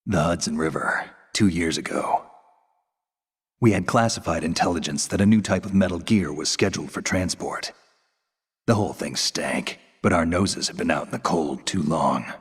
The Hudson River, 2 years ago. We had classified intelligence that a new type of metal gear was scheduled for transport. The whole thing stank, but our noses had been out in the cold too long.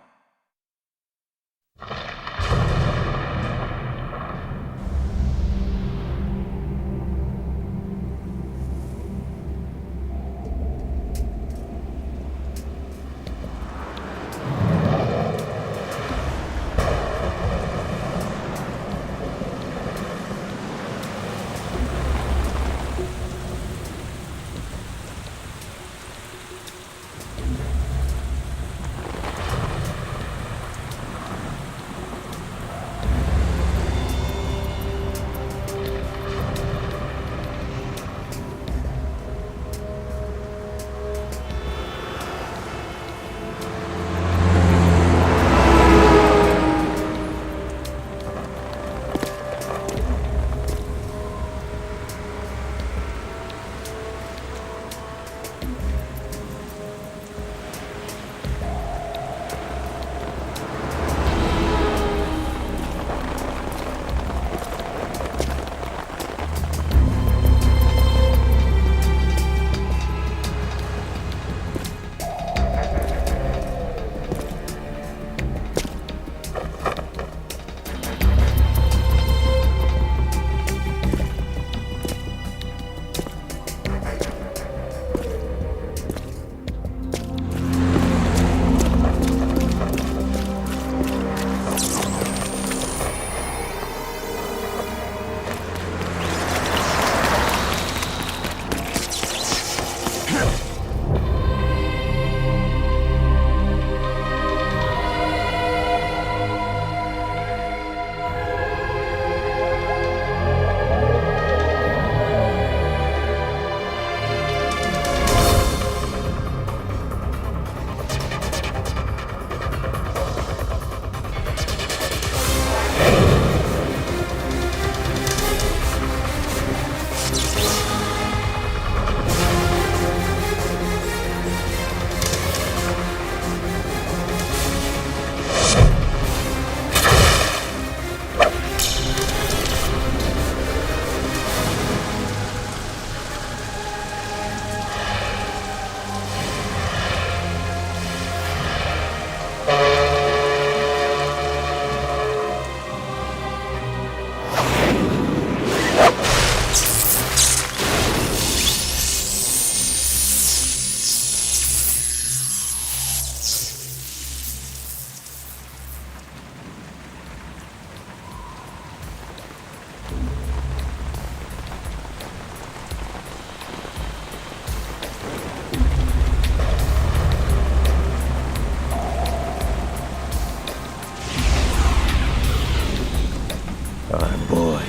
Our boy,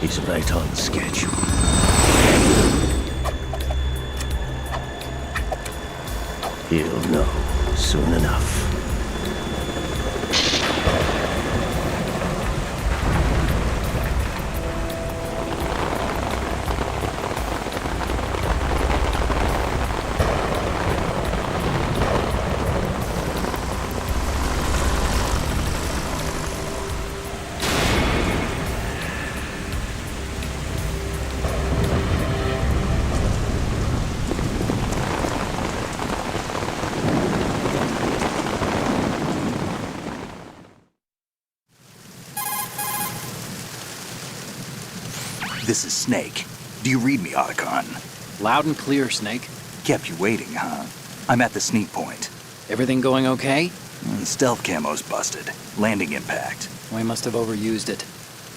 he's right on schedule. He'll know soon enough. This is Snake. Do you read me, Otacon? Loud and clear, Snake. Kept you waiting, huh? I'm at the sneak point. Everything going okay? Stealth camo's busted. Landing impact. We must have overused it.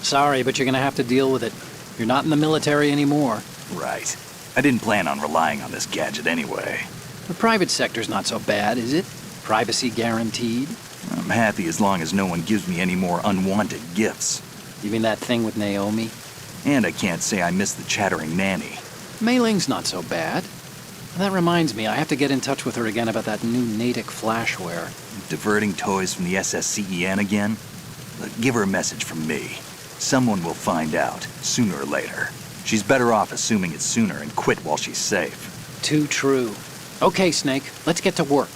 Sorry, but you're gonna have to deal with it. You're not in the military anymore. Right. I didn't plan on relying on this gadget anyway. The private sector's not so bad, is it? Privacy guaranteed? I'm happy as long as no one gives me any more unwanted gifts. You mean that thing with Naomi? And I can't say I miss the chattering nanny. Mei Ling's not so bad. That reminds me, I have to get in touch with her again about that new Natick flashware. Diverting toys from the SSCEN again? Look, give her a message from me. Someone will find out, sooner or later. She's better off assuming it's sooner and quit while she's safe. Too true. Okay, Snake, let's get to work.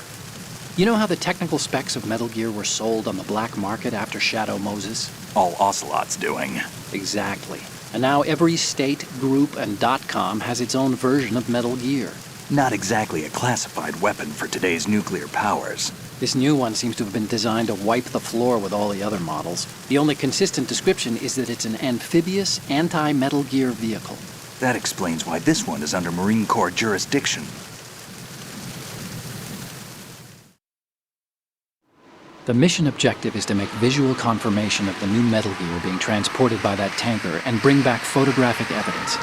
You know how the technical specs of Metal Gear were sold on the black market after Shadow Moses? All Ocelot's doing. Exactly. And now every state, group, and .com has its own version of Metal Gear. Not exactly a classified weapon for today's nuclear powers. This new one seems to have been designed to wipe the floor with all the other models. The only consistent description is that it's an amphibious, anti-Metal Gear vehicle. That explains why this one is under Marine Corps jurisdiction. The mission objective is to make visual confirmation of the new Metal Gear being transported by that tanker and bring back photographic evidence.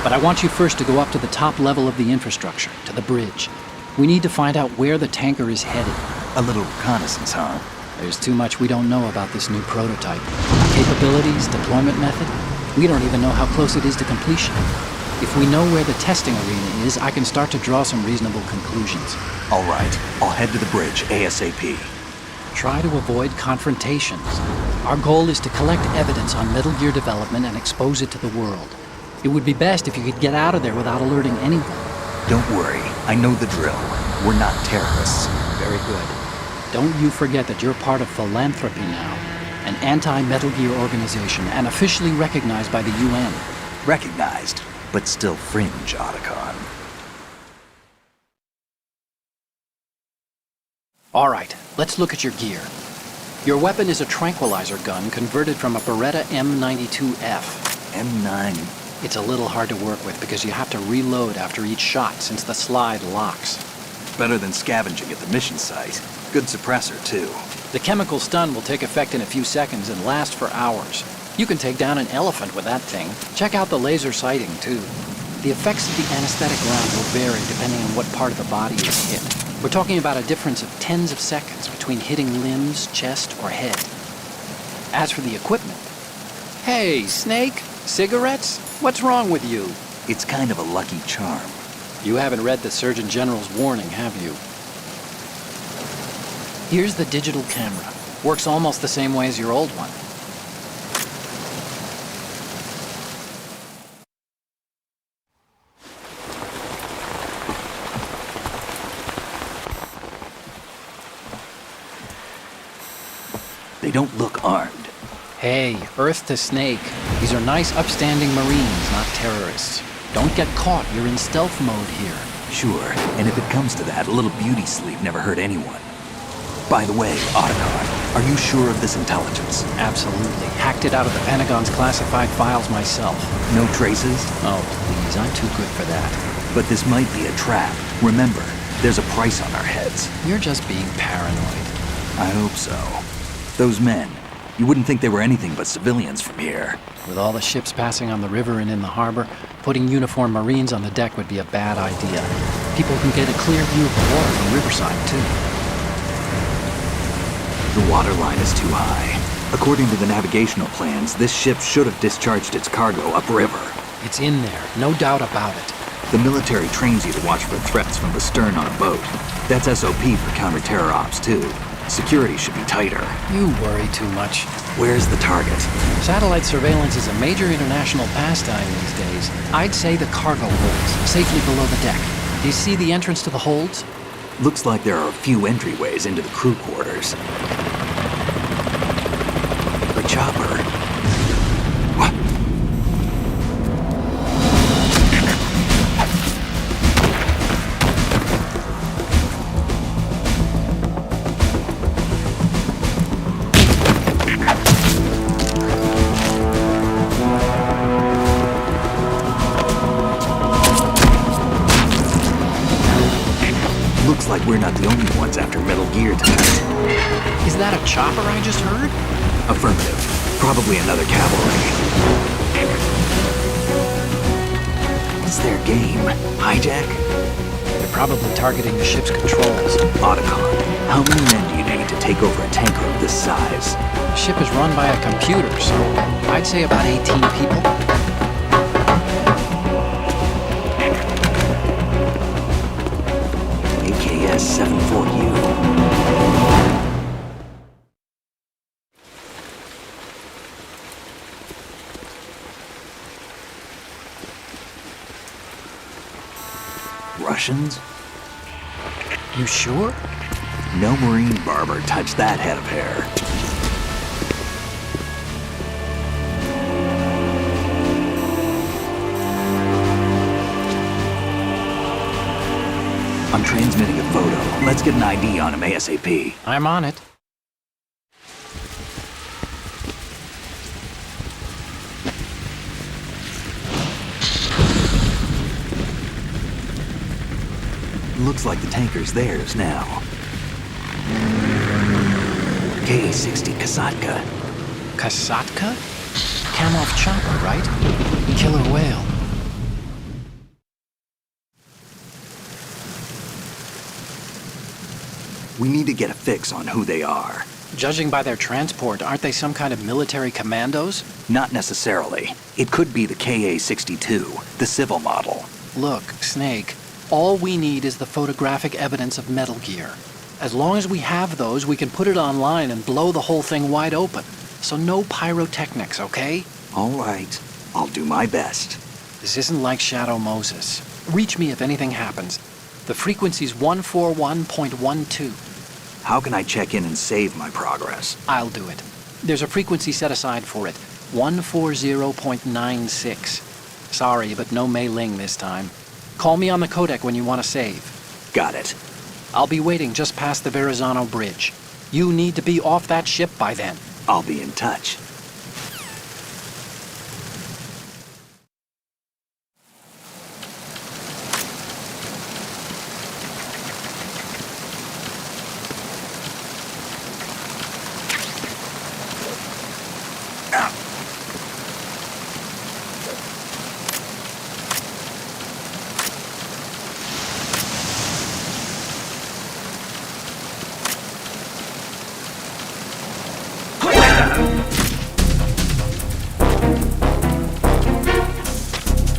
But I want you first to go up to the top level of the infrastructure, to the bridge. We need to find out where the tanker is headed. A little reconnaissance, huh? There's too much we don't know about this new prototype. Capabilities, deployment method. We don't even know how close it is to completion. If we know where the testing arena is, I can start to draw some reasonable conclusions. All right, I'll head to the bridge ASAP. Try to avoid confrontations. Our goal is to collect evidence on Metal Gear development and expose it to the world. It would be best if you could get out of there without alerting anyone. Don't worry, I know the drill. We're not terrorists. Very good. Don't you forget that you're part of Philanthropy now, an anti-Metal Gear organization and officially recognized by the UN. Recognized, but still fringe, Otacon. All right, let's look at your gear. Your weapon is a tranquilizer gun converted from a Beretta M92F. M9. It's a little hard to work with because you have to reload after each shot since the slide locks. Better than scavenging at the mission site. Good suppressor, too. The chemical stun will take effect in a few seconds and last for hours. You can take down an elephant with that thing. Check out the laser sighting, too. The effects of the anesthetic round will vary depending on what part of the body is hit. We're talking about a difference of tens of seconds between hitting limbs, chest, or head. As for the equipment... Hey, Snake? Cigarettes? What's wrong with you? It's kind of a lucky charm. You haven't read the Surgeon General's warning, have you? Here's the digital camera. Works almost the same way as your old one. They don't look armed. Hey, Earth to Snake. These are nice, upstanding Marines, not terrorists. Don't get caught. You're in stealth mode here. Sure, and if it comes to that, a little beauty sleep never hurt anyone. By the way, Otacon, are you sure of this intelligence? Absolutely. Hacked it out of the Pentagon's classified files myself. No traces? Oh, please, I'm too good for that. But this might be a trap. Remember, there's a price on our heads. You're just being paranoid. I hope so. Those men, you wouldn't think they were anything but civilians from here. With all the ships passing on the river and in the harbor, putting uniformed Marines on the deck would be a bad idea. People can get a clear view of the water from Riverside, too. The water line is too high. According to the navigational plans, this ship should have discharged its cargo upriver. It's in there, no doubt about it. The military trains you to watch for threats from the stern on a boat. That's SOP for counter-terror ops, too. Security should be tighter. You worry too much. Where's the target? Satellite surveillance is a major international pastime these days. I'd say the cargo holds, safely below the deck. Do you see the entrance to the holds? Looks like there are a few entryways into the crew quarters. The chopper. What? Looks like we're not the only ones after Metal Gear tonight. Is that a chopper I just heard? Affirmative. Probably another cavalry. What's their game? Hijack? They're probably targeting the ship's controls. Otacon, how many men do you need to take over a tanker of this size? The ship is run by a computer, so I'd say about 18 people. AKS 74U. Russians? You sure? No marine barber touched that head of hair. I'm transmitting a photo. Let's get an ID on him ASAP. I'm on it. Looks like the tanker's theirs now. K-60 Kasatka. Kasatka? Kamov chopper, right? Killer whale. We need to get a fix on who they are. Judging by their transport, aren't they some kind of military commandos? Not necessarily. It could be the KA-62, the civil model. Look, Snake, all we need is the photographic evidence of Metal Gear. As long as we have those, we can put it online and blow the whole thing wide open. So no pyrotechnics, okay? All right. I'll do my best. This isn't like Shadow Moses. Reach me if anything happens. The frequency's 141.12. How can I check in and save my progress? I'll do it. There's a frequency set aside for it. 140.96. Sorry, but no Mei Ling this time. Call me on the codec when you want to save. Got it. I'll be waiting just past the Verrazano Bridge. You need to be off that ship by then. I'll be in touch.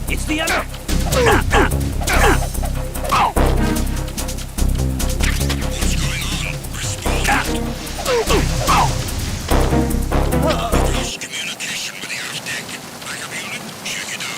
It's the other. What's going on? Respond. We've lost communication with the Earth deck. Backup unit, check it out.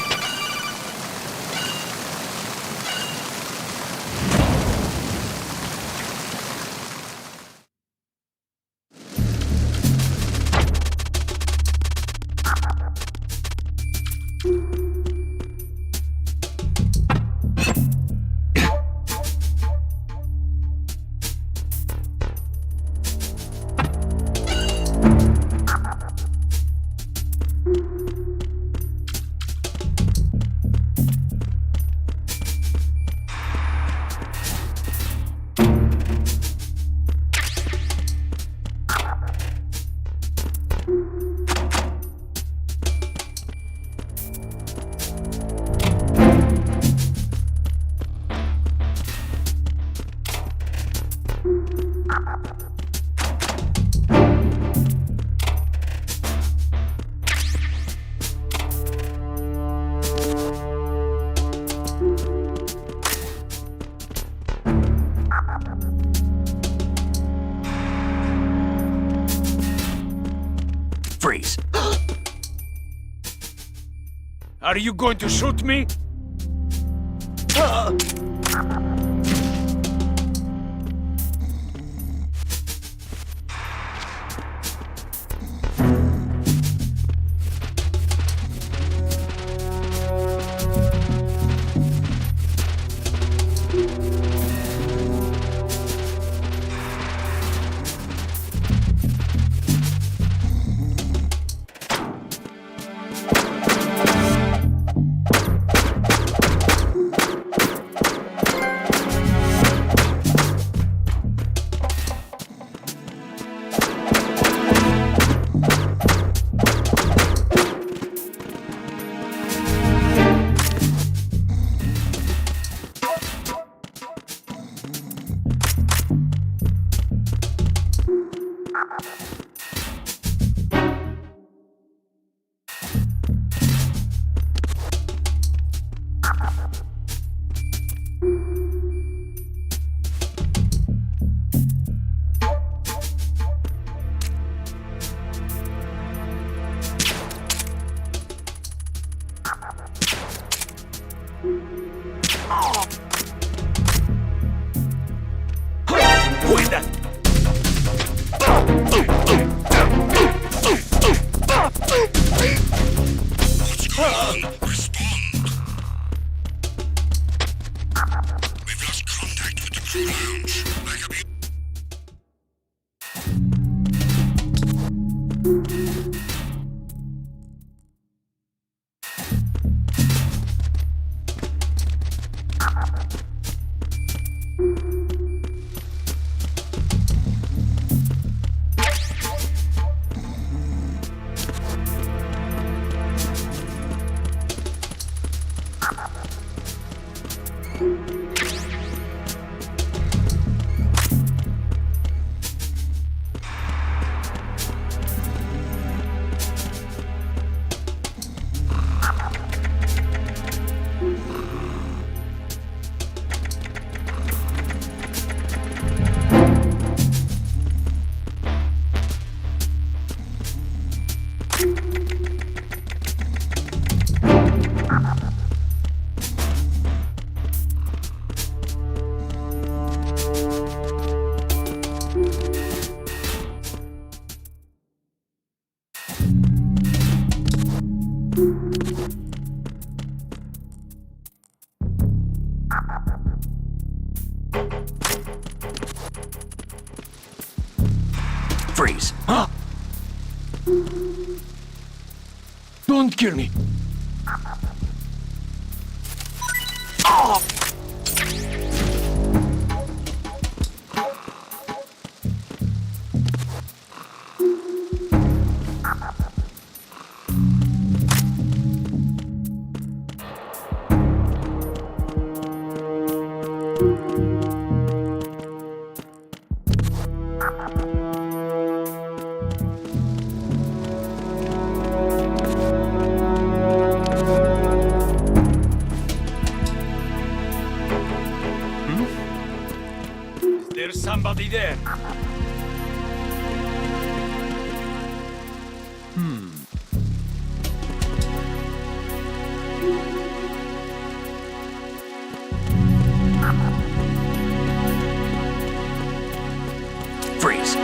Freeze. Are you going to shoot me? Cuenta. Freeze. Huh? Don't kill me. There's somebody there. Freeze.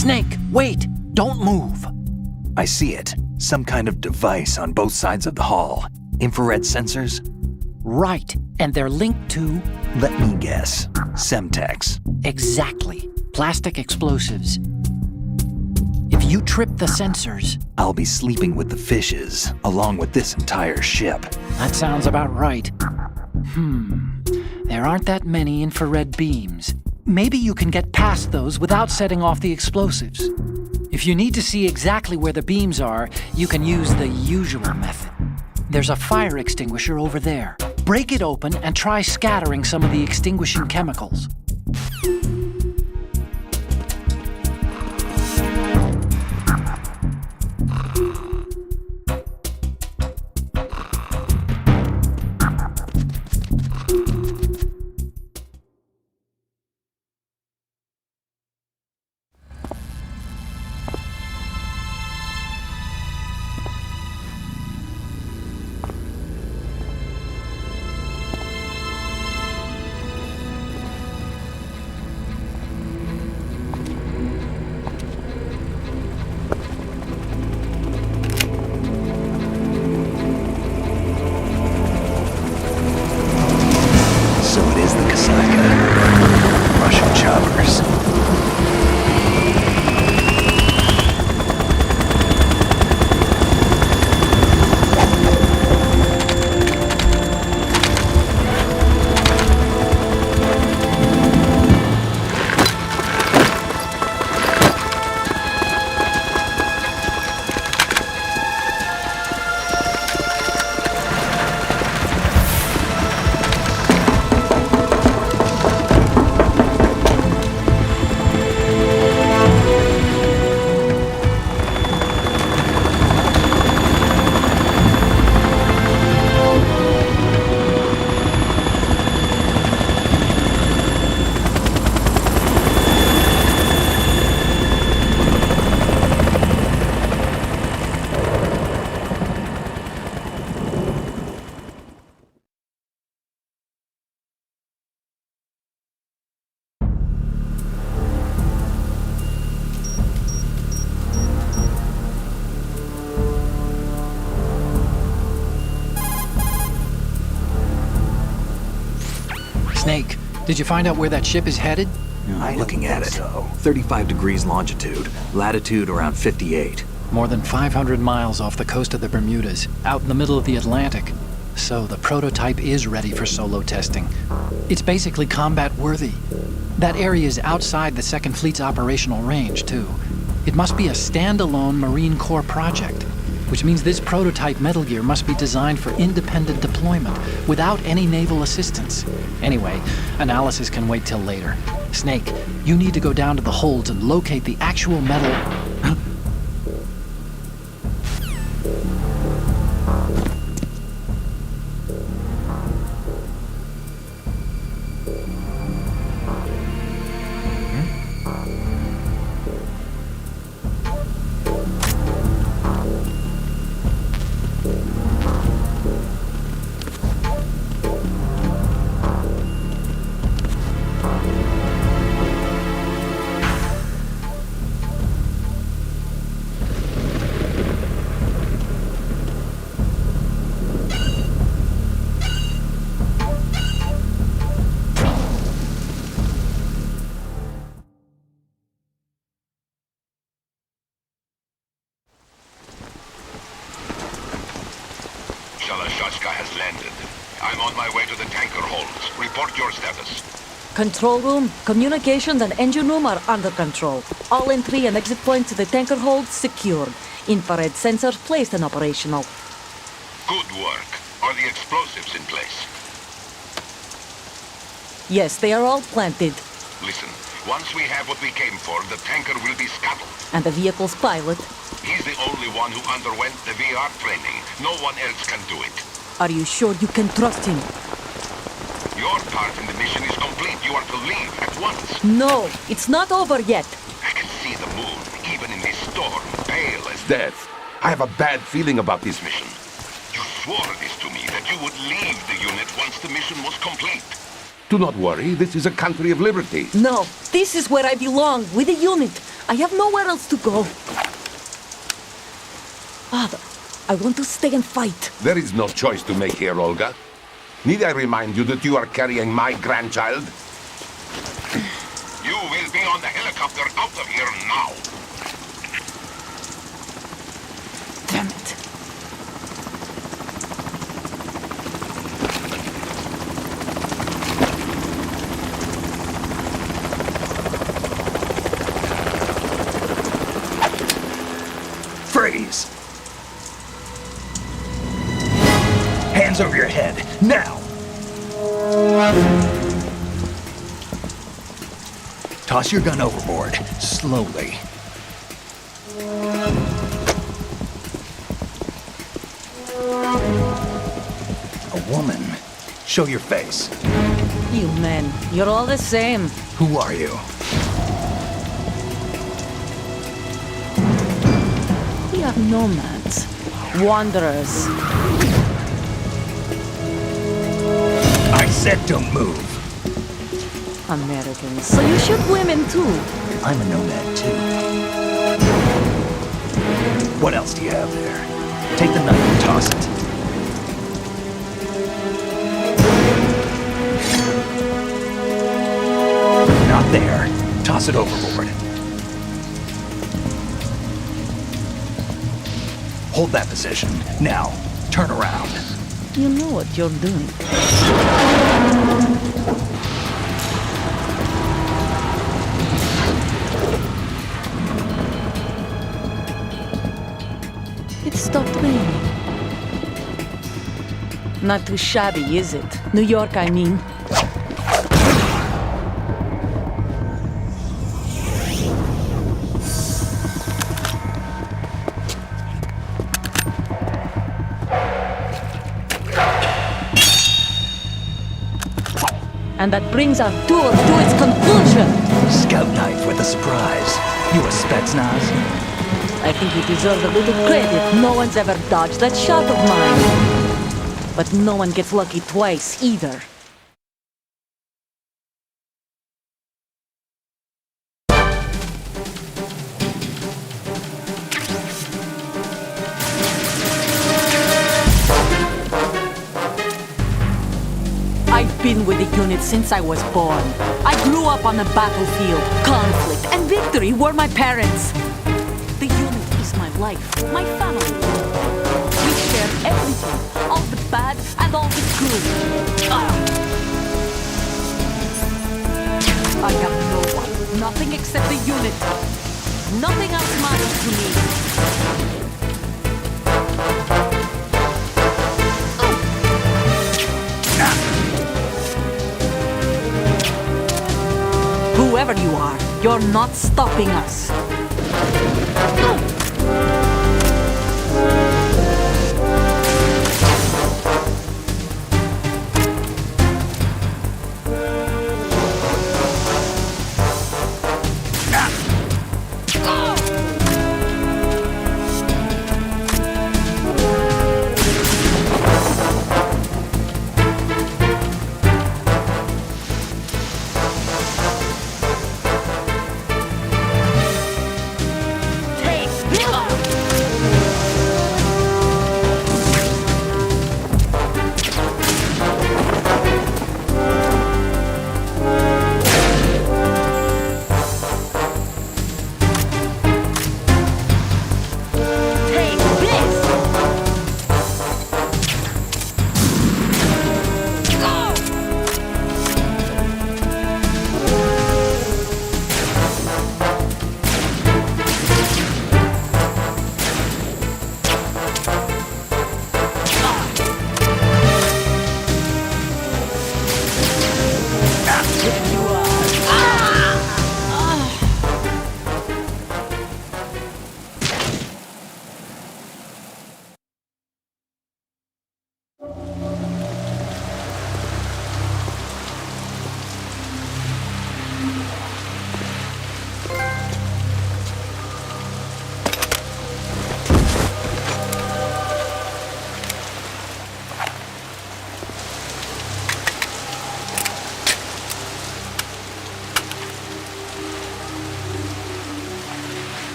Snake, wait! Don't move! I see it. Some kind of device on both sides of the hall. Infrared sensors? Right, and they're linked to... Let me guess. Semtex. Exactly. Plastic explosives. If you trip the sensors... I'll be sleeping with the fishes, along with this entire ship. That sounds about right. There aren't that many infrared beams. Maybe you can get past those without setting off the explosives. If you need to see exactly where the beams are, you can use the usual method. There's a fire extinguisher over there. Break it open and try scattering some of the extinguishing chemicals. Snake, did you find out where that ship is headed? I'm looking at it. 35 degrees longitude, latitude around 58. More than 500 miles off the coast of the Bermudas, out in the middle of the Atlantic. So the prototype is ready for solo testing. It's basically combat worthy. That area is outside the Second Fleet's operational range, too. It must be a standalone Marine Corps project, which means this prototype Metal Gear must be designed for independent deployment, without any naval assistance. Anyway, analysis can wait till later. Snake, you need to go down to the holds and locate the actual metal... has landed. I'm on my way to the tanker holds. Report your status. Control room, communications and engine room are under control. All entry and exit points to the tanker hold secured. Infrared sensors placed and operational. Good work. Are the explosives in place? Yes, they are all planted. Listen, once we have what we came for, the tanker will be scuttled. And the vehicle's pilot? He's the only one who underwent the VR training. No one else can do it. Are you sure you can trust him? Your part in the mission is complete. You are to leave at once. No, it's not over yet. I can see the moon, even in this storm, pale as death. I have a bad feeling about this mission. You swore this to me, that you would leave the unit once the mission was complete. Do not worry, this is a country of liberty. No, this is where I belong, with the unit. I have nowhere else to go. Father, I want to stay and fight. There is no choice to make here, Olga. Need I remind you that you are carrying my grandchild? You will be on the helicopter out of here now. Damn it. Freeze! Hands over your head, now! Toss your gun overboard, slowly. A woman. Show your face. You men, you're all the same. Who are you? We are nomads, wanderers. I said don't move. Americans, so you shoot women too. I'm a nomad too. What else do you have there? Take the knife and toss it. Not there. Toss it overboard. Hold that position. Now, turn around. You know what you're doing. It stopped raining. Not too shabby, is it? New York, I mean. And that brings our tour to its conclusion. Scout knife with a surprise. You a Spetsnaz? I think you deserve a little credit. No one's ever dodged that shot of mine. But no one gets lucky twice, either. I've been with the unit since I was born. I grew up on the battlefield. Conflict and victory were my parents. The unit is my life, my family. We share everything, all the bad and all the good. I have no one, nothing except the unit. Nothing else matters to me. Whoever you are, you're not stopping us.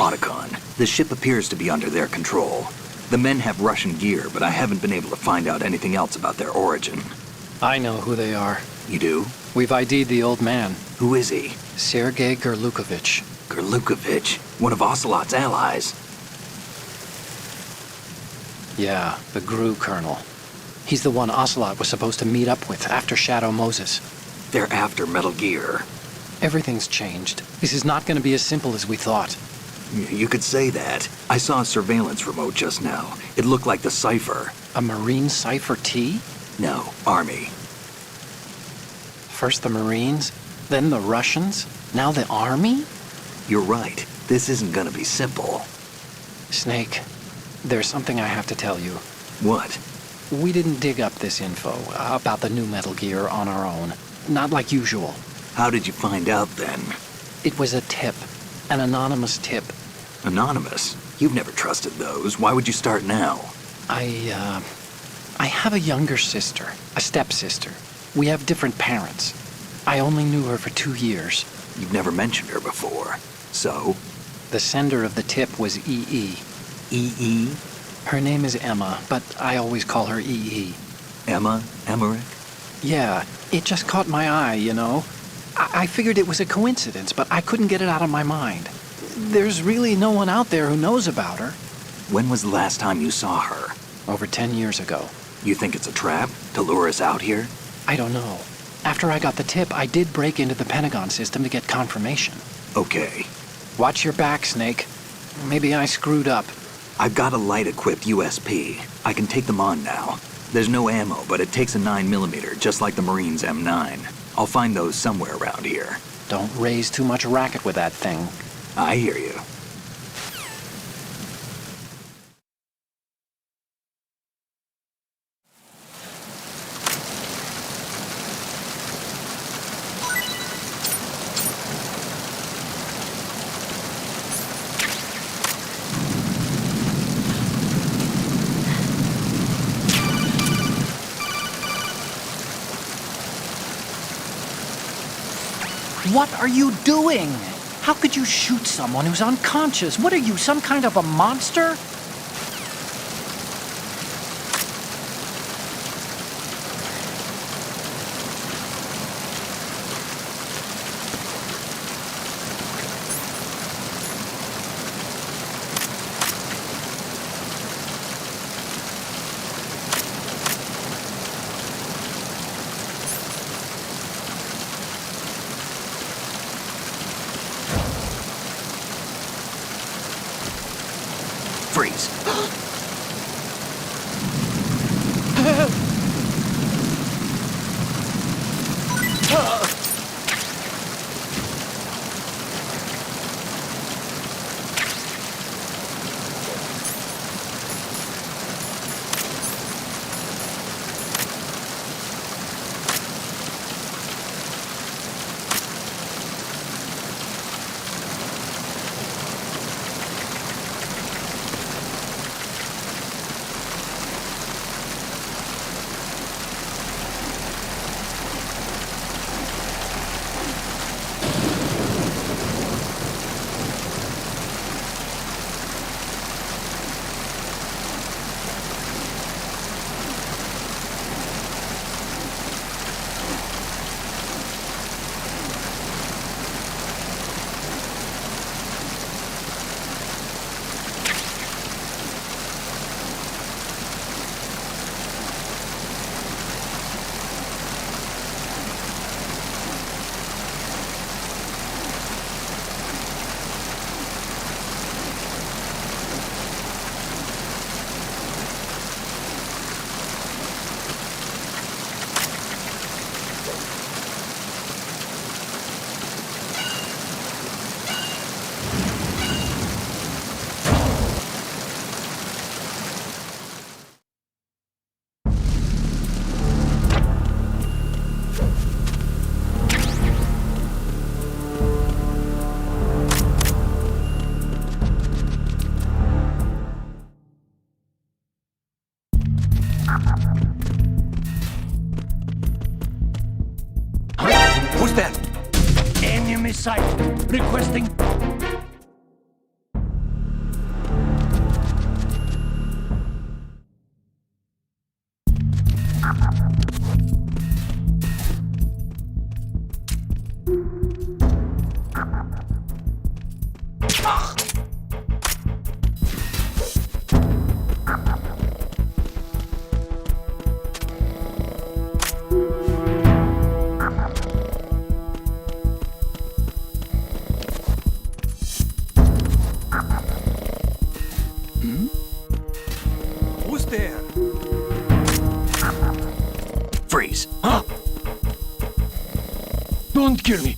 Otacon, the ship appears to be under their control. The men have Russian gear, but I haven't been able to find out anything else about their origin. I know who they are. You do? We've ID'd the old man, Who is he? Sergei Gerlukovich. Gerlukovich, one of Ocelot's allies. Yeah, the GRU colonel. He's the one Ocelot was supposed to meet up with after Shadow Moses. They're after Metal Gear. Everything's changed. This is not going to be as simple as we thought. You could say that. I saw a surveillance remote just now. It looked like the Cypher. A Marine Cypher T? No, Army. First the Marines, then the Russians, now the Army? You're right. This isn't gonna be simple. Snake, there's something I have to tell you. What? We didn't dig up this info about the new Metal Gear on our own. Not like usual. How did you find out then? It was a tip. An anonymous tip. Anonymous? You've never trusted those. Why would you start now? I have a younger sister, a stepsister. We have different parents. I only knew her for 2 years. You've never mentioned her before. So? The sender of the tip was EE. EE? Her name is Emma, but I always call her EE. Emma? Emmerich? Yeah, it just caught my eye, you know? I figured it was a coincidence, but I couldn't get it out of my mind. There's really no one out there who knows about her. When was the last time you saw her? Over 10 years ago. You think it's a trap? To lure us out here? I don't know. After I got the tip, I did break into the Pentagon system to get confirmation. Okay. Watch your back, Snake. Maybe I screwed up. I've got a light-equipped USP. I can take them on now. There's no ammo, but it takes a 9mm, just like the Marines' M9. I'll find those somewhere around here. Don't raise too much racket with that thing. I hear you. What are you doing? How could you shoot someone who's unconscious? What are you, some kind of a monster? Freeze. Enemy sight. Requesting. kill me!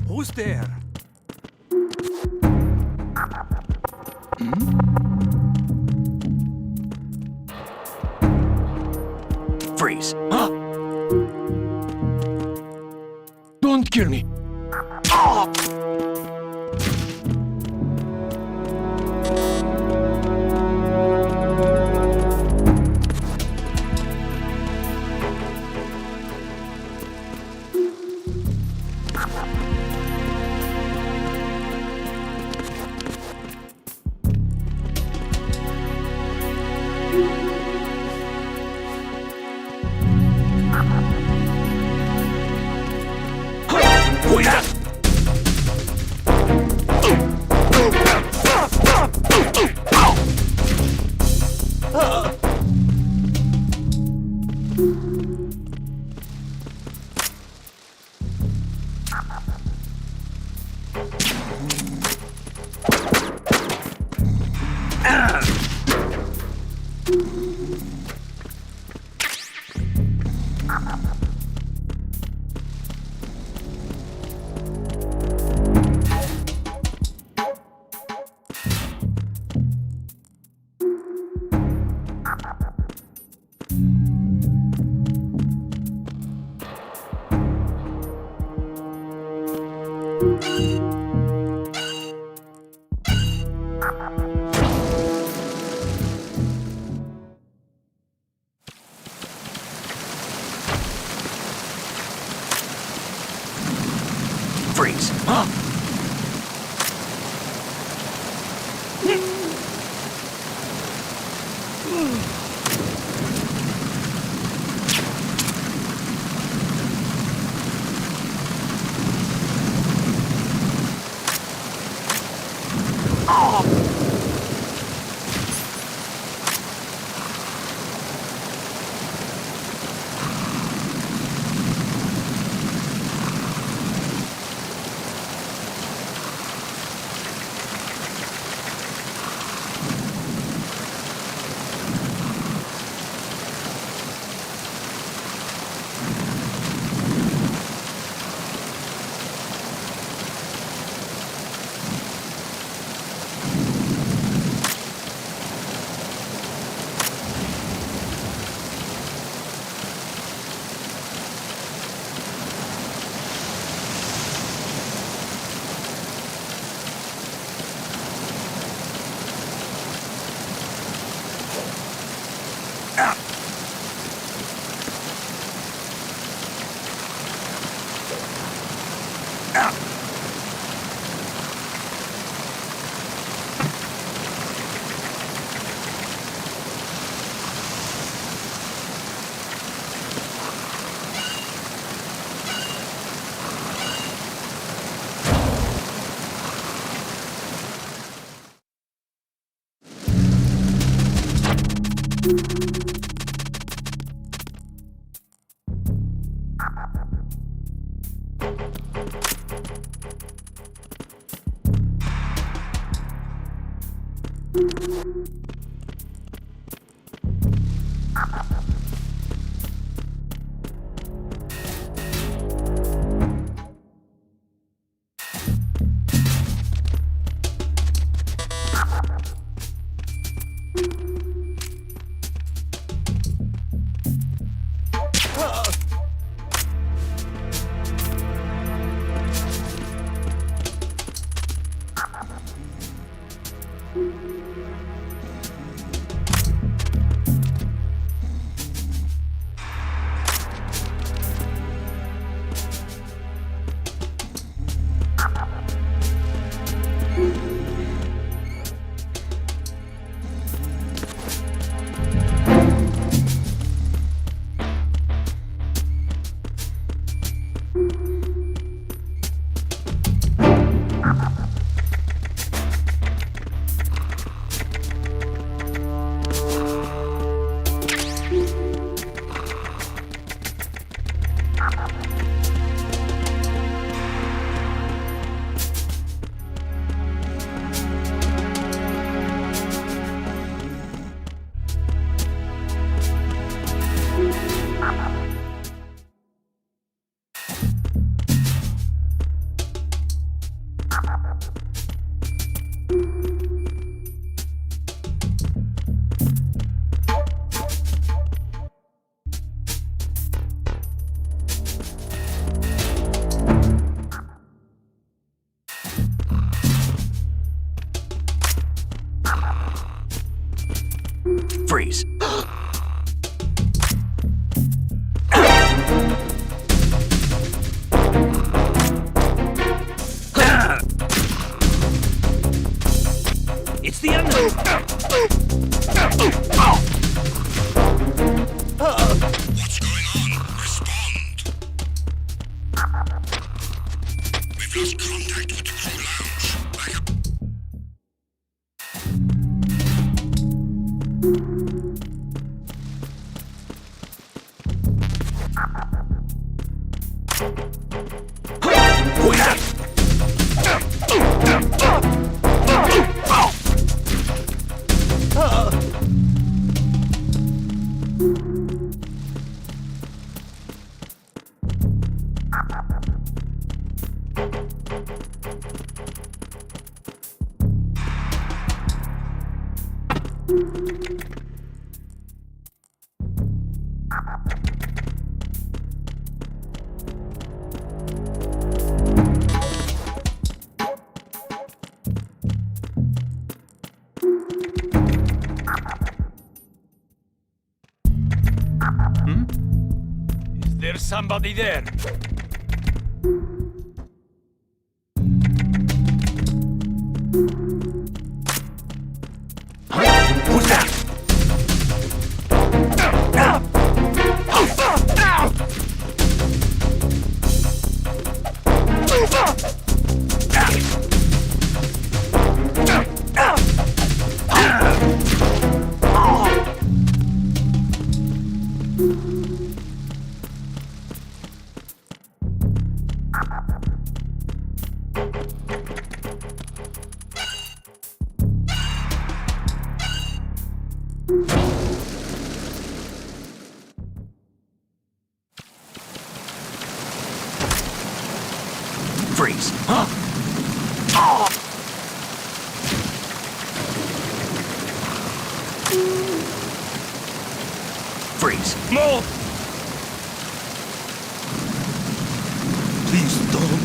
Who's there? Freeze. Huh? Don't kill me! Freeze. Huh? Freeze. It's the unknown. What's going on? Respond. We've lost contact with the crew lounge. Back up. Is there somebody there? Who's that? Freeze. Huh? Freeze. No! Please don't.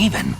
Raven.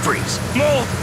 Freeze. Move!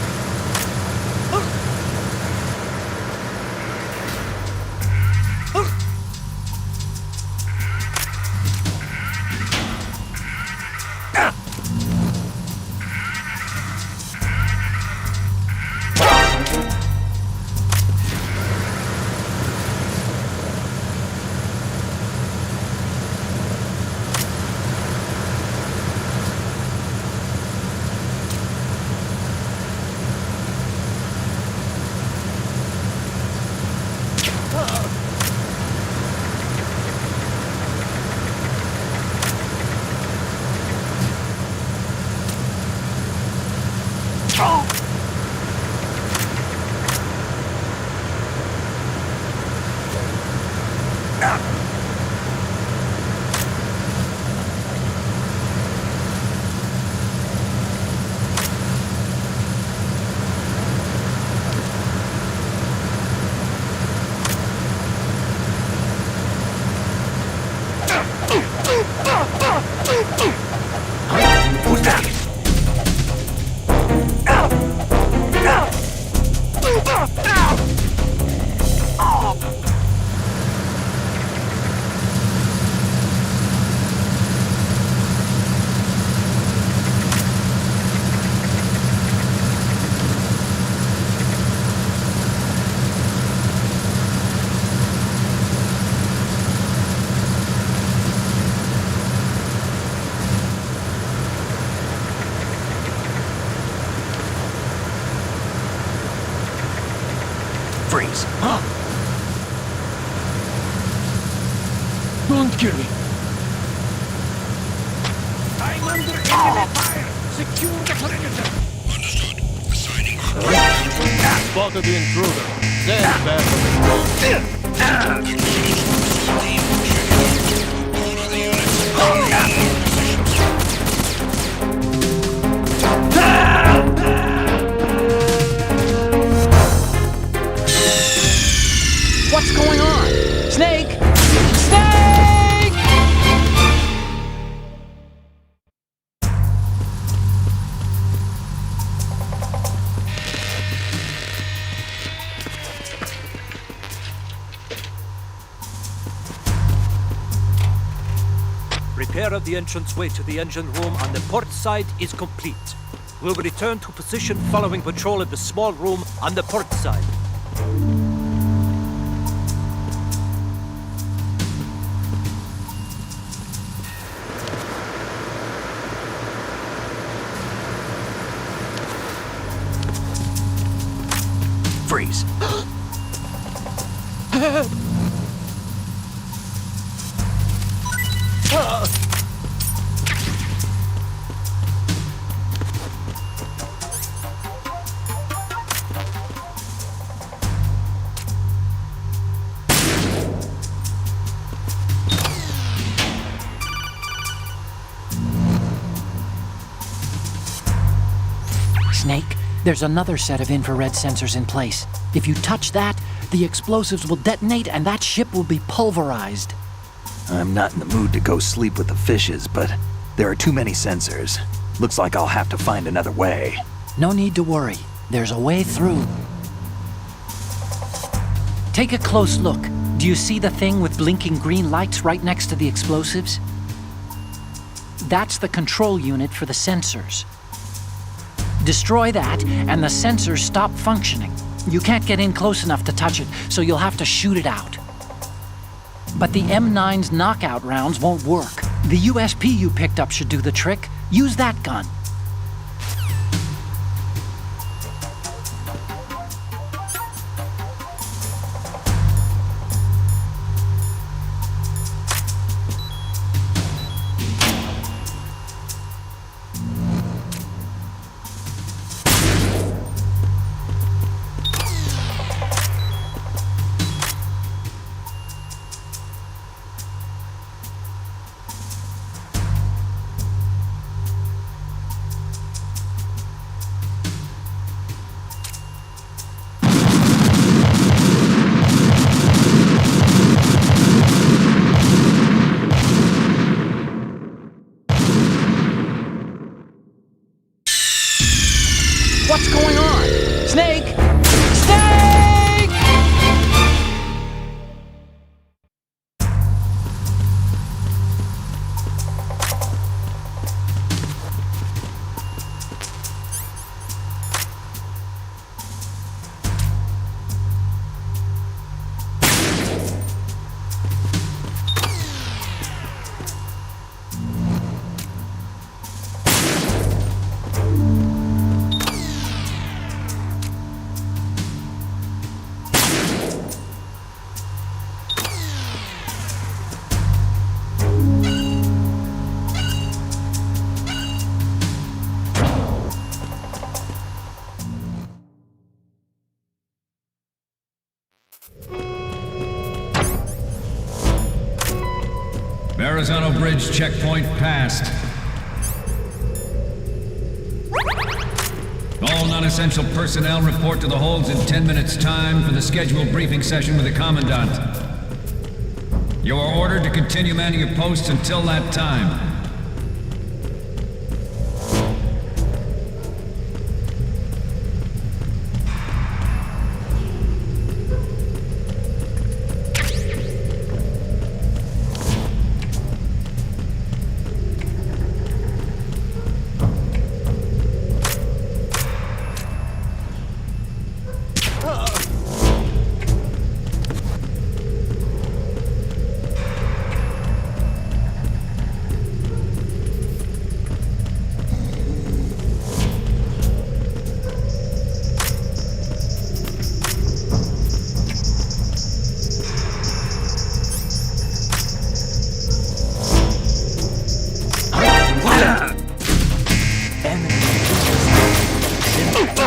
Who's that? Freeze. Don't kill me. I'm under enemy fire. Secure the perimeter. Understood. Assigning hardpoint. Spotted the intruder. Stand back from the Order the units. What's going on? Snake! Snake! Repair of the entranceway to the engine room on the port side is complete. We'll return to position following patrol of the small room on the port side. Freeze. Snake, there's another set of infrared sensors in place. If you touch that, the explosives will detonate and that ship will be pulverized. I'm not in the mood to go sleep with the fishes, but there are too many sensors. Looks like I'll have to find another way. No need to worry. There's a way through. Take a close look. Do you see the thing with blinking green lights right next to the explosives? That's the control unit for the sensors. Destroy that, and the sensors stop functioning. You can't get in close enough to touch it, so you'll have to shoot it out. But the M9's knockout rounds won't work. The USP you picked up should do the trick. Use that gun. Verrazano Bridge checkpoint passed. All non-essential personnel report to the holds in 10 minutes' time for the scheduled briefing session with the Commandant. You are ordered to continue manning your posts until that time.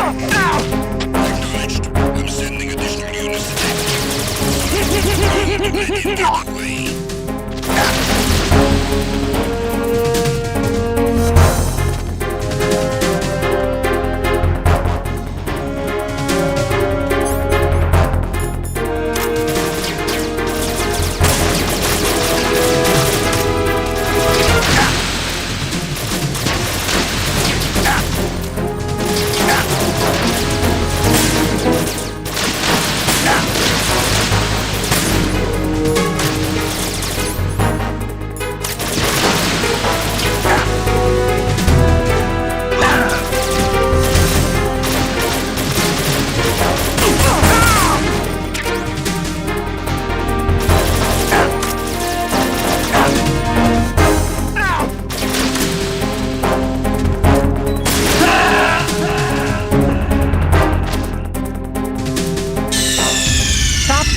Acknowledged. I'm sending additional units to take you. Ganaplay.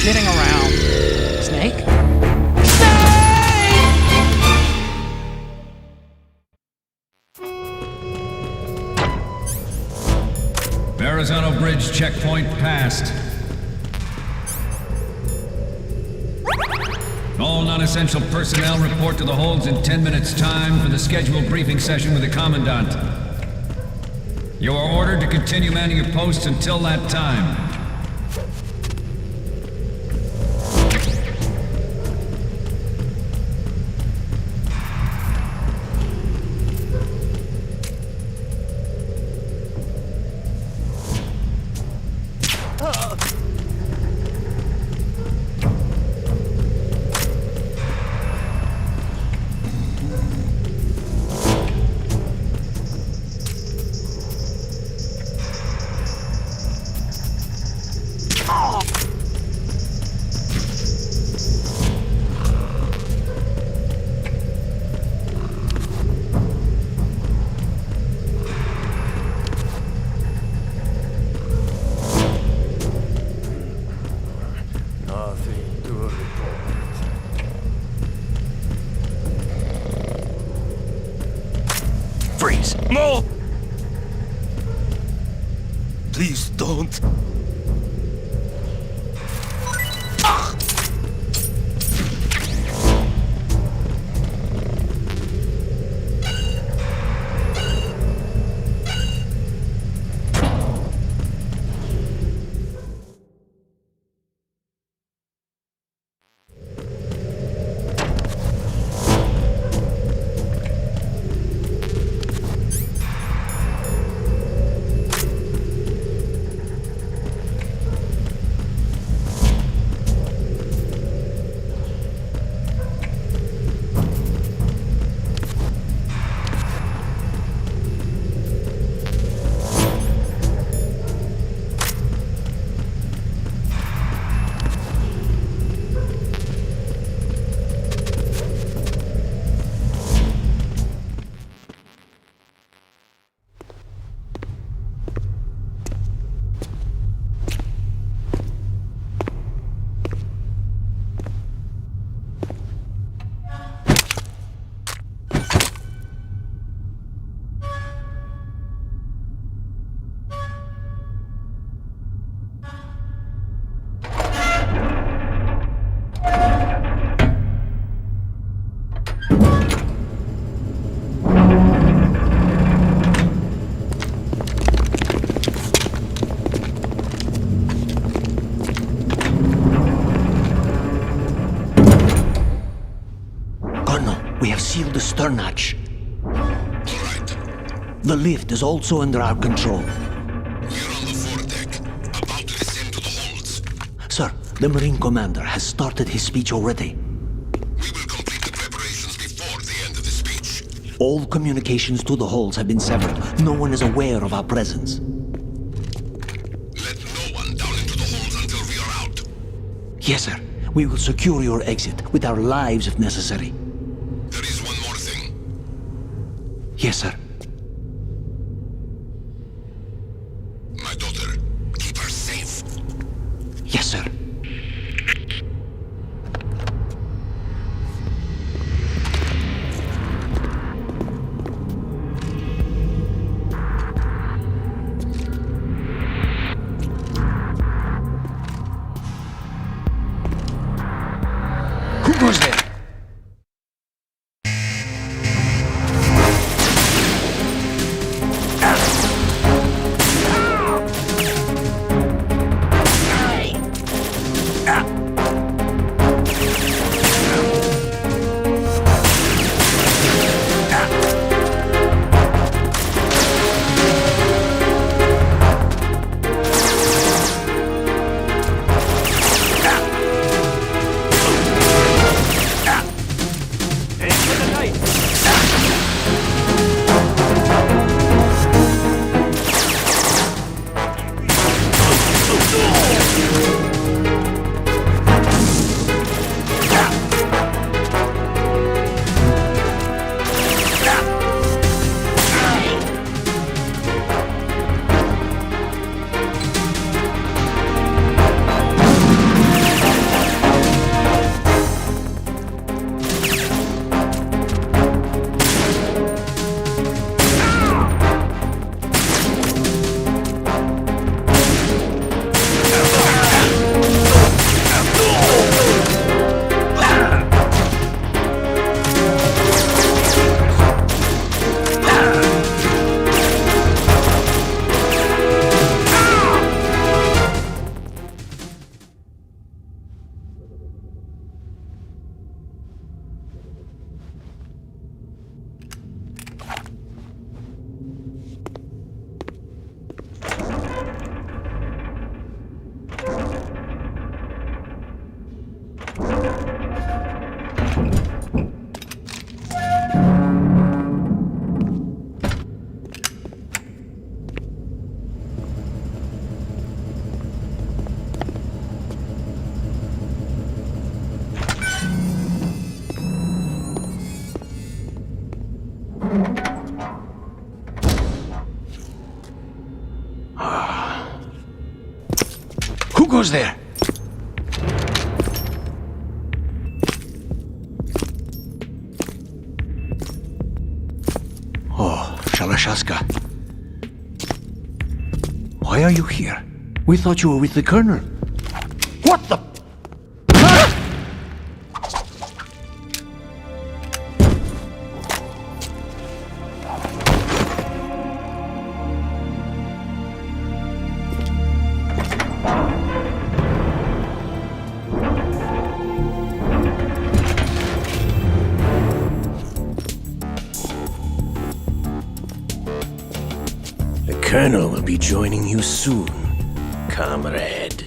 Kidding around. Snake? Verrazano Bridge checkpoint passed. All non-essential personnel report to the holds in 10 minutes' time for the scheduled briefing session with the Commandant. You are ordered to continue manning your posts until that time. Nothing to report. Freeze! No! Please don't. We have sealed the stern hatch. All right. The lift is also under our control. We're on the foredeck, about to descend to the holds. Sir, the Marine Commander has started his speech already. We will complete the preparations before the end of the speech. All communications to the holds have been severed. No one is aware of our presence. Let no one down into the holds until we are out. Yes, sir. We will secure your exit with our lives if necessary. There is one more thing. Yes, sir. My daughter, keep her safe. Yes, sir. Who goes there? Who goes there? Oh, Shalashaska. Why are you here? We thought you were with the Colonel. What the? The Colonel will be joining you soon, comrade.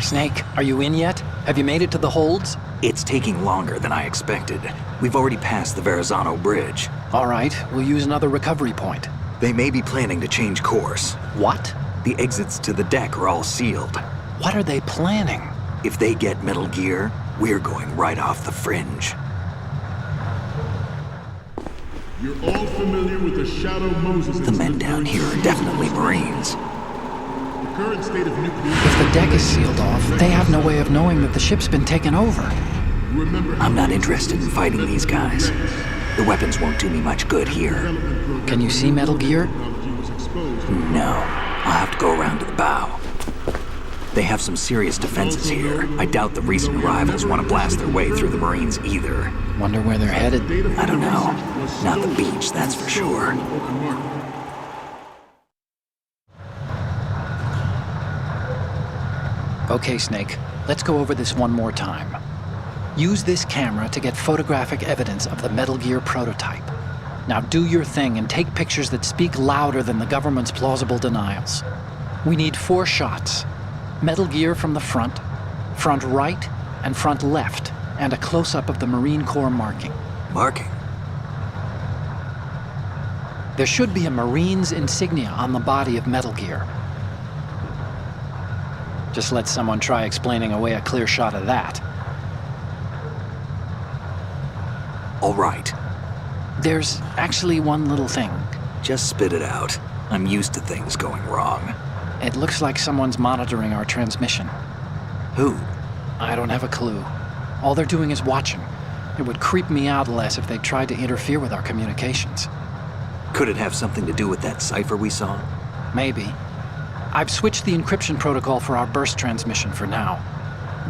Snake, are you in yet? Have you made it to the holds? It's taking longer than I expected. We've already passed the Verrazano Bridge. All right, we'll use another recovery point. They may be planning to change course. What? The exits to the deck are all sealed. What are they planning? If they get Metal Gear, we're going right off the fringe. You're all familiar with the Shadow Moses The men down here are definitely Marines. The current state of nuclear... If the deck is sealed off, they have no way of knowing that the ship's been taken over. Remember, I'm not interested in fighting these guys. The weapons won't do me much good here. Can you see Metal Gear? No. I'll have to go around to the bow. They have some serious defenses here. I doubt the recent arrivals want to blast their way through the Marines either. Wonder where they're headed? I don't know. Not the beach, that's for sure. Okay, Snake. Let's go over this one more time. Use this camera to get photographic evidence of the Metal Gear prototype. Now do your thing and take pictures that speak louder than the government's plausible denials. We need 4 shots. Metal Gear from the front right, and front left, and a close-up of the Marine Corps marking. Marking? There should be a Marine's insignia on the body of Metal Gear. Just let someone try explaining away a clear shot of that. All right. There's actually one little thing. Just spit it out. I'm used to things going wrong. It looks like someone's monitoring our transmission. Who? I don't have a clue. All they're doing is watching. It would creep me out less if they tried to interfere with our communications. Could it have something to do with that cipher we saw? Maybe. I've switched the encryption protocol for our burst transmission for now.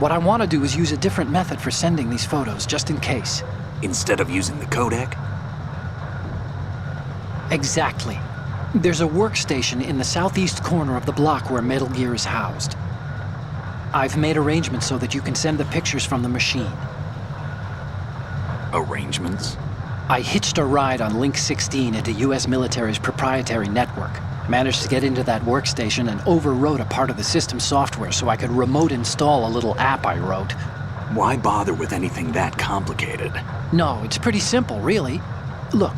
What I want to do is use a different method for sending these photos, just in case. Instead of using the codec? Exactly. There's a workstation in the southeast corner of the block where Metal Gear is housed. I've made arrangements so that you can send the pictures from the machine. Arrangements? I hitched a ride on Link 16 into US military's proprietary network. Managed to get into that workstation and overwrote a part of the system software so I could remote install a little app I wrote. Why bother with anything that complicated? No, it's pretty simple, really. Look,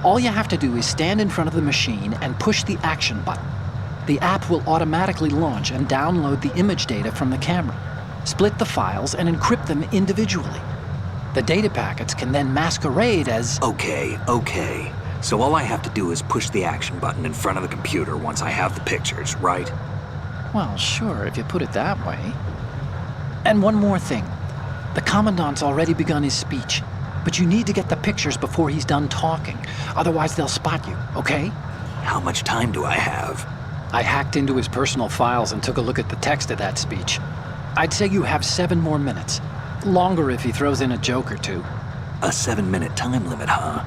all you have to do is stand in front of the machine and push the action button. The app will automatically launch and download the image data from the camera, split the files, and encrypt them individually. The data packets can then masquerade as... Okay. So all I have to do is push the action button in front of the computer once I have the pictures, right? Well, sure, if you put it that way. And one more thing. The Commandant's already begun his speech, but you need to get the pictures before he's done talking. Otherwise, they'll spot you, okay? How much time do I have? I hacked into his personal files and took a look at the text of that speech. I'd say you have 7 more minutes. Longer if he throws in a joke or two. A 7-minute time limit, huh?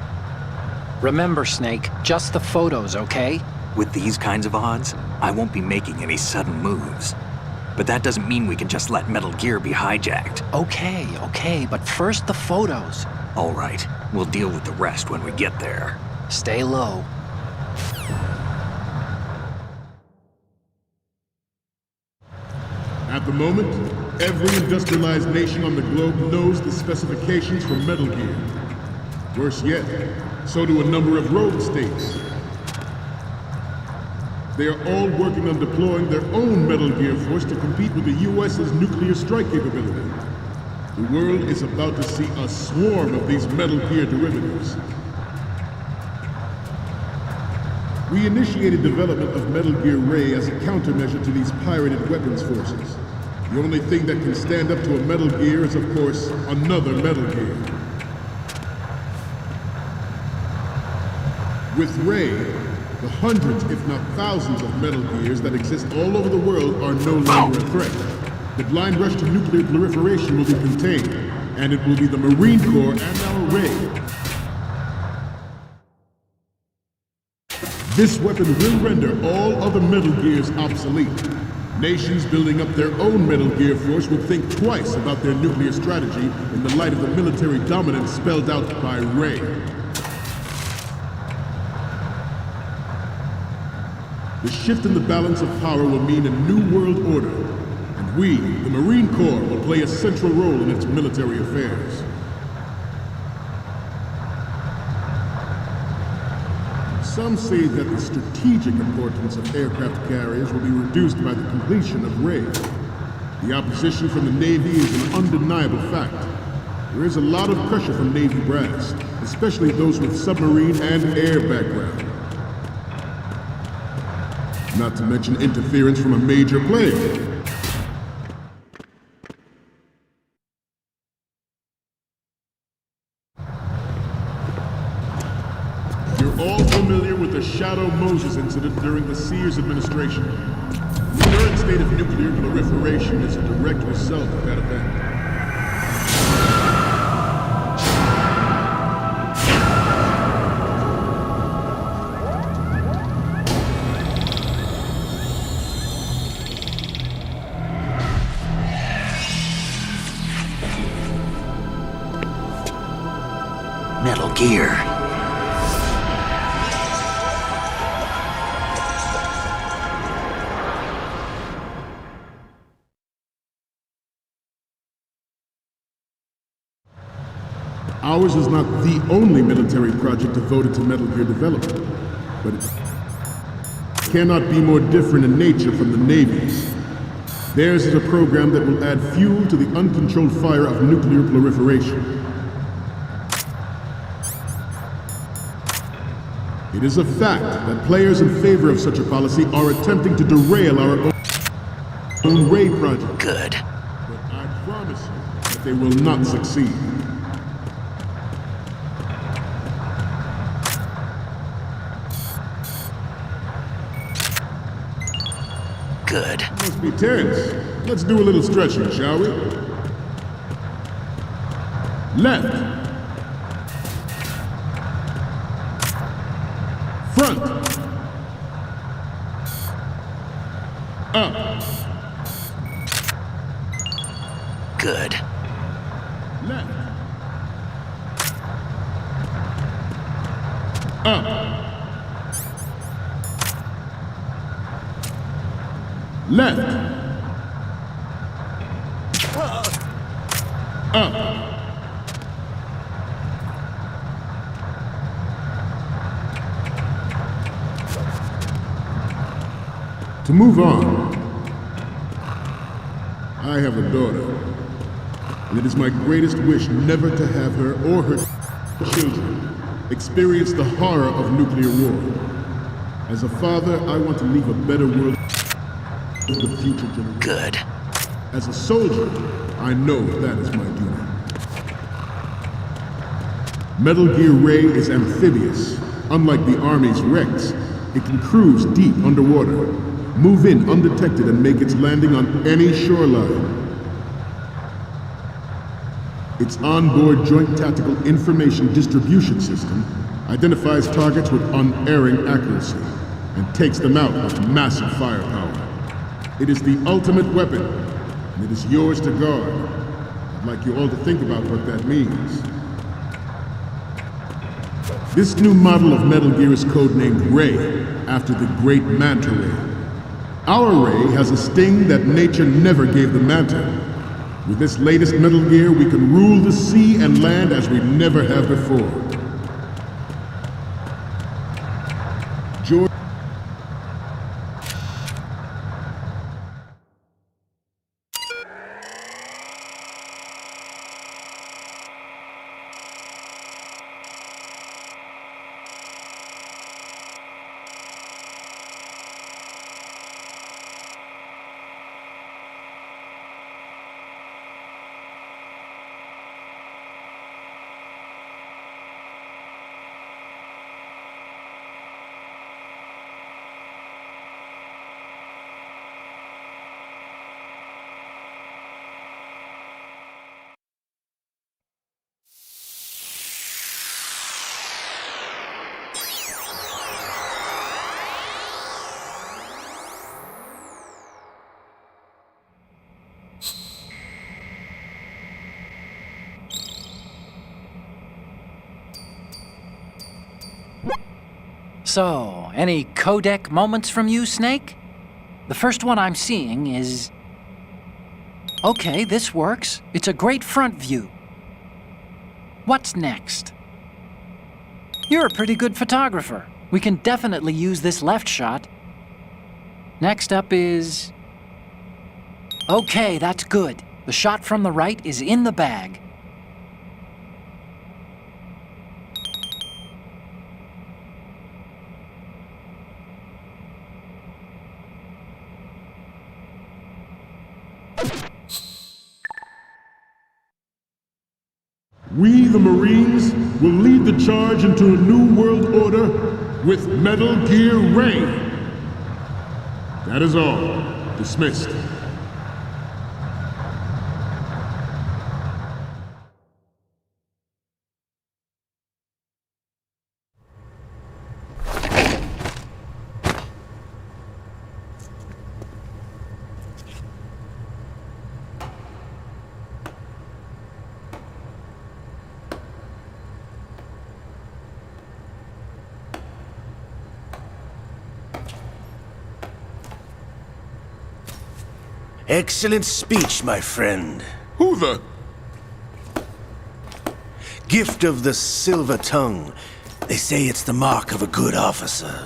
Remember, Snake, just the photos, okay? With these kinds of odds, I won't be making any sudden moves. But that doesn't mean we can just let Metal Gear be hijacked. Okay, but first the photos. All right, we'll deal with the rest when we get there. Stay low. At the moment, every industrialized nation on the globe knows the specifications for Metal Gear. Worse yet, so do a number of rogue states. They are all working on deploying their own Metal Gear force to compete with the US's nuclear strike capability. The world is about to see a swarm of these Metal Gear derivatives. We initiated development of Metal Gear Ray as a countermeasure to these pirated weapons forces. The only thing that can stand up to a Metal Gear is, of course, another Metal Gear. With Ray, the hundreds, if not thousands, of Metal Gears that exist all over the world are no longer a threat. The blind rush to nuclear proliferation will be contained, and it will be the Marine Corps and our Ray. This weapon will render all other Metal Gears obsolete. Nations building up their own Metal Gear force would think twice about their nuclear strategy in the light of the military dominance spelled out by Ray. The shift in the balance of power will mean a new world order, and we, the Marine Corps, will play a central role in its military affairs. Some say that the strategic importance of aircraft carriers will be reduced by the completion of Ray. The opposition from the Navy is an undeniable fact. There is a lot of pressure from Navy brass, especially those with submarine and air background. Not to mention interference from a major player. You're all familiar with the Shadow Moses incident during the Sears administration. The current state state of nuclear proliferation is a direct result of that event. Metal Gear. Ours is not the only military project devoted to Metal Gear development, but it cannot be more different in nature from the Navy's. Theirs is a program that will add fuel to the uncontrolled fire of nuclear proliferation. It is a fact that players in favor of such a policy are attempting to derail our own Ray project. Good. But I promise you that they will not succeed. Good. Must be tense. Let's do a little stretching, shall we? Left. Front. Up. Good. Left. Up. Left. Up. To move on, I have a daughter, and it is my greatest wish never to have her or her children experience the horror of nuclear war. As a father, I want to leave a better world for the future generations. Good. As a soldier, I know that is my duty. Metal Gear Ray is amphibious. Unlike the Army's Rex, it can cruise deep underwater, move in undetected, and make its landing on any shoreline. Its onboard Joint Tactical Information Distribution System identifies targets with unerring accuracy and takes them out with massive firepower. It is the ultimate weapon, and it is yours to guard. I'd like you all to think about what that means. This new model of Metal Gear is codenamed Ray, after the great Manta Ray. Our Ray has a sting that nature never gave the Manta. With this latest Metal Gear, we can rule the sea and land as we never have before. George. So, any codec moments from you, Snake? The first one I'm seeing is... Okay, this works. It's a great front view. What's next? You're a pretty good photographer. We can definitely use this left shot. Next up is... Okay, that's good. The shot from the right is in the bag. We, the Marines, will lead the charge into a new world order with Metal Gear Ray. That is all. Dismissed. Excellent speech, my friend. Who the? Gift of the silver tongue. They say it's the mark of a good officer.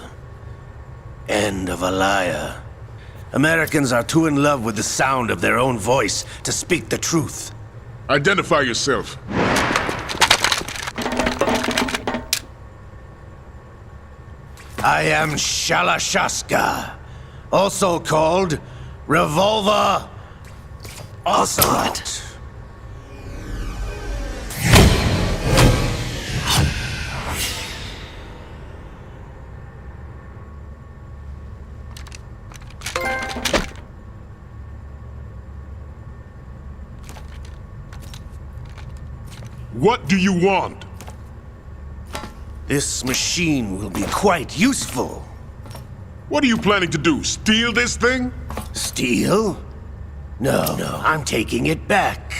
And of a liar. Americans are too in love with the sound of their own voice to speak the truth. Identify yourself. I am Shalashaska, also called Revolver Ocelot. What do you want? This machine will be quite useful. What are you planning to do? Steal this thing? Steal? No, I'm taking it back.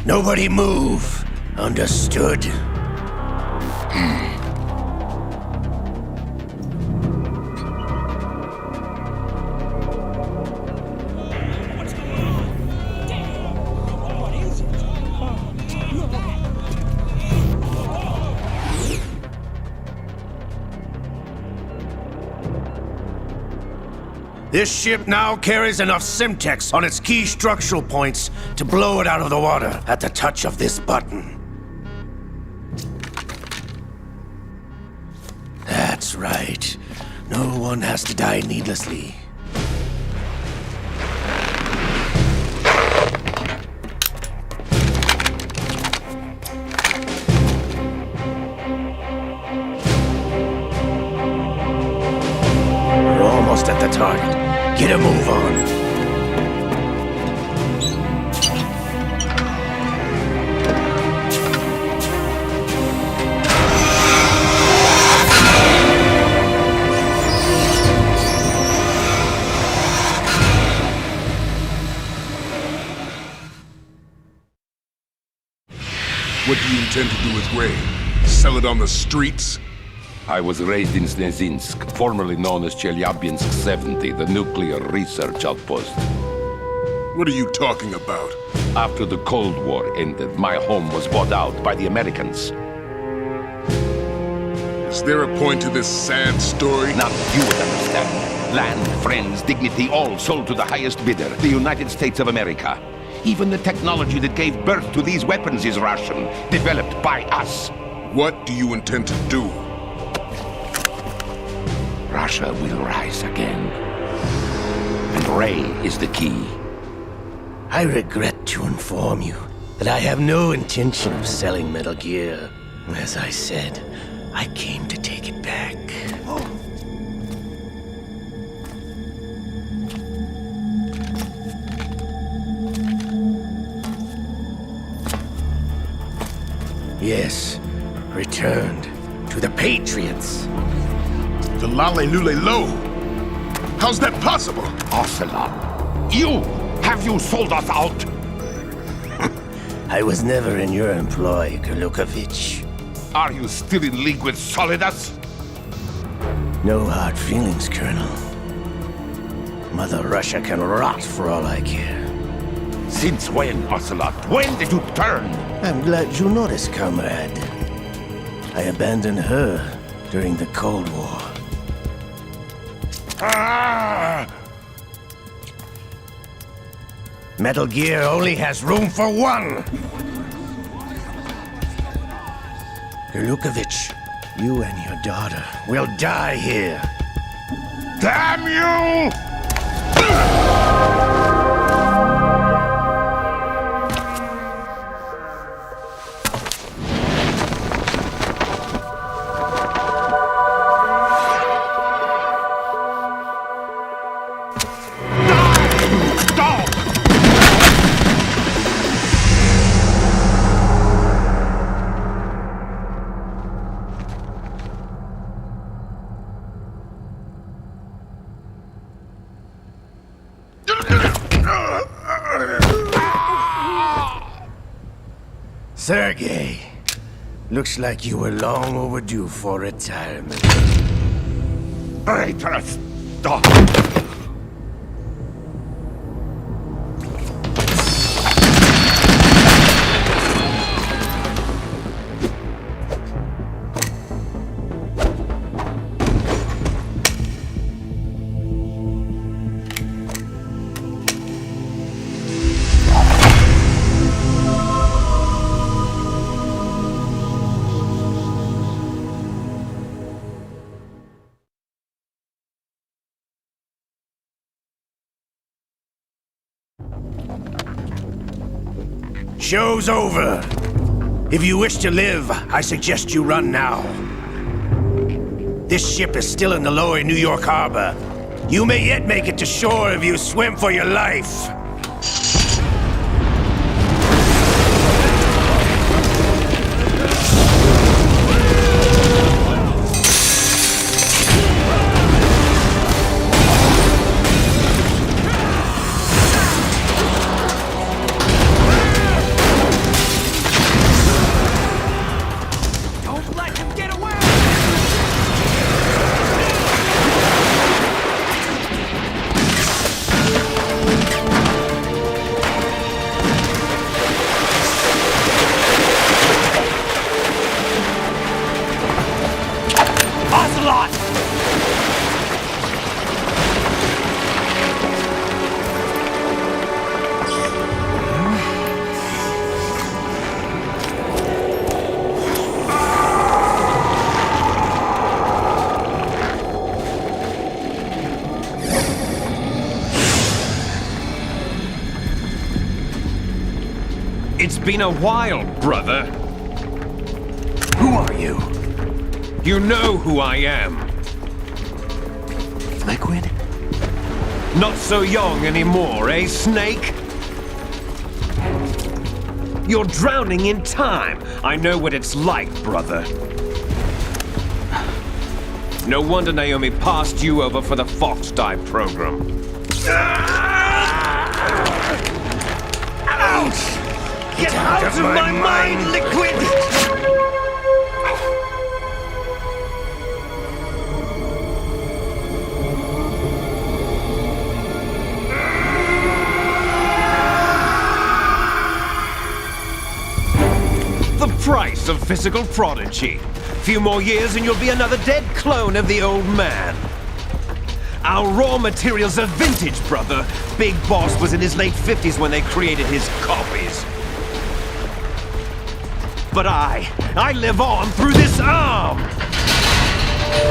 Nobody move. Understood? This ship now carries enough Simtex on its key structural points to blow it out of the water at the touch of this button. That's right. No one has to die needlessly. We're almost at the target. Get a move on. What do you intend to do with Ray? Sell it on the streets? I was raised in Snezinsk, formerly known as Chelyabinsk 70, the nuclear research outpost. What are you talking about? After the Cold War ended, my home was bought out by the Americans. Is there a point to this sad story? Now you would understand. Land, friends, dignity, all sold to the highest bidder, the United States of America. Even the technology that gave birth to these weapons is Russian, developed by us. What do you intend to do? Russia will rise again. And Ray is the key. I regret to inform you that I have no intention of selling Metal Gear. As I said, I came to take it back. Yes, returned to the Patriots. The Lale Lule Lo? How's that possible? Ocelot, have you sold us out? I was never in your employ, Gurlukovich. Are you still in league with Solidus? No hard feelings, Colonel. Mother Russia can rot for all I care. Since when, Ocelot? When did you turn? I'm glad you noticed, comrade. I abandoned her during the Cold War. Metal Gear only has room for one! Lukovich, you and your daughter will die here. Damn you! Sergei, looks like you were long overdue for retirement. Traitorous dog! Show's over. If you wish to live, I suggest you run now. This ship is still in the lower New York harbor. You may yet make it to shore if you swim for your life. It's been a while, brother. Who are you? You know who I am. Liquid? Not so young anymore, eh, Snake? You're drowning in time. I know what it's like, brother. No wonder Naomi passed you over for the Fox Dive program. Ouch! Get out of my mind, Liquid! The price of physical prodigy. Few more years and you'll be another dead clone of the old man. Our raw materials are vintage, brother. Big Boss was in his late 50s when they created his copies. But I live on through this arm!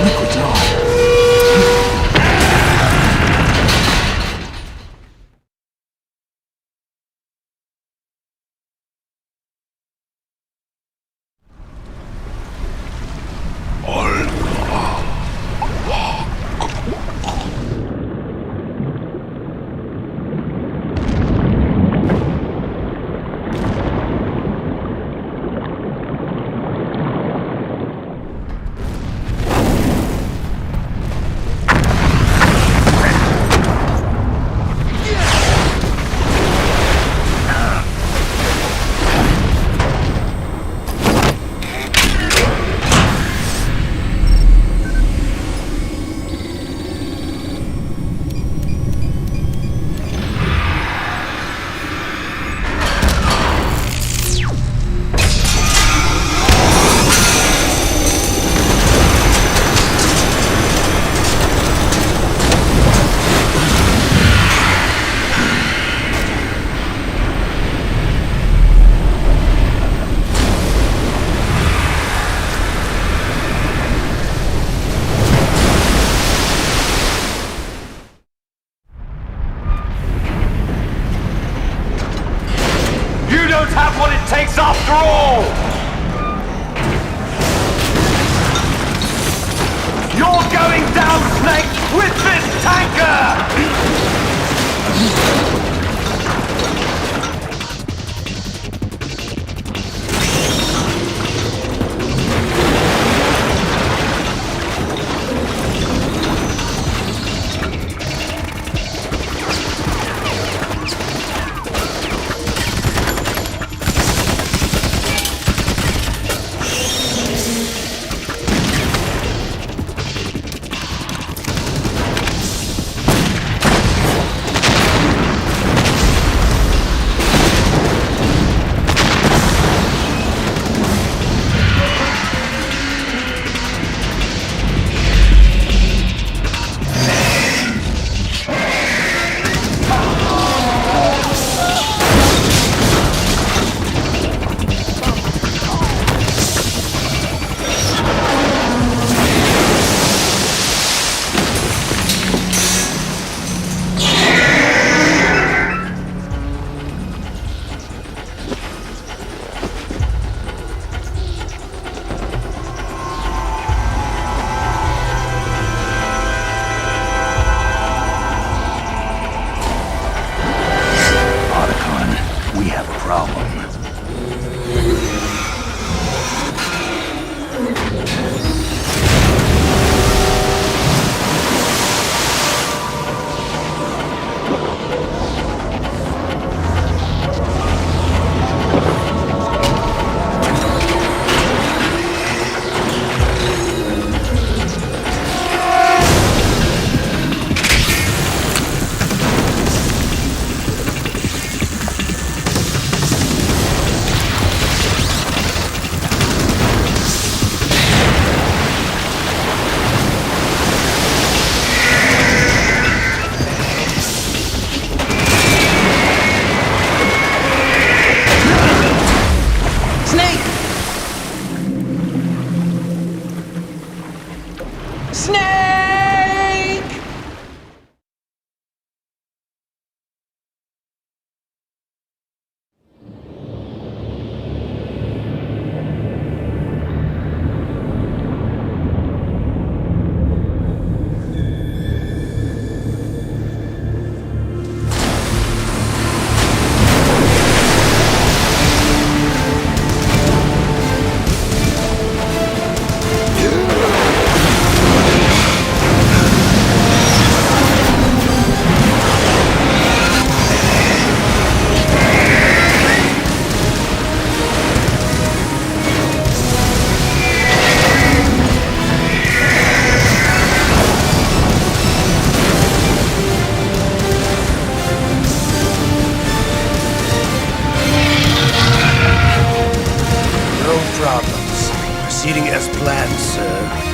Liquid's on. You're going down, Snake, with this tanker! Proceeding as planned, sir.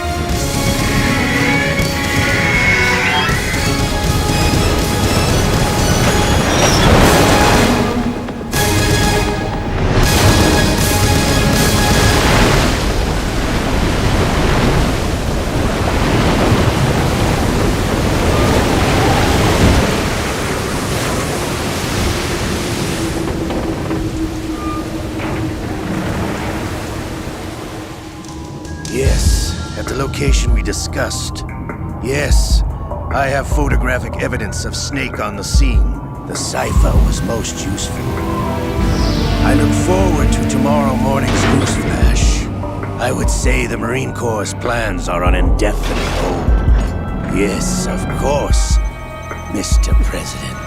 Yes, at the location we discussed. Yes, I have photographic evidence of Snake on the scene. The cipher was most useful. I look forward to tomorrow morning's news flash. I would say the Marine Corps' plans are on indefinite hold. Yes, of course, Mr. President.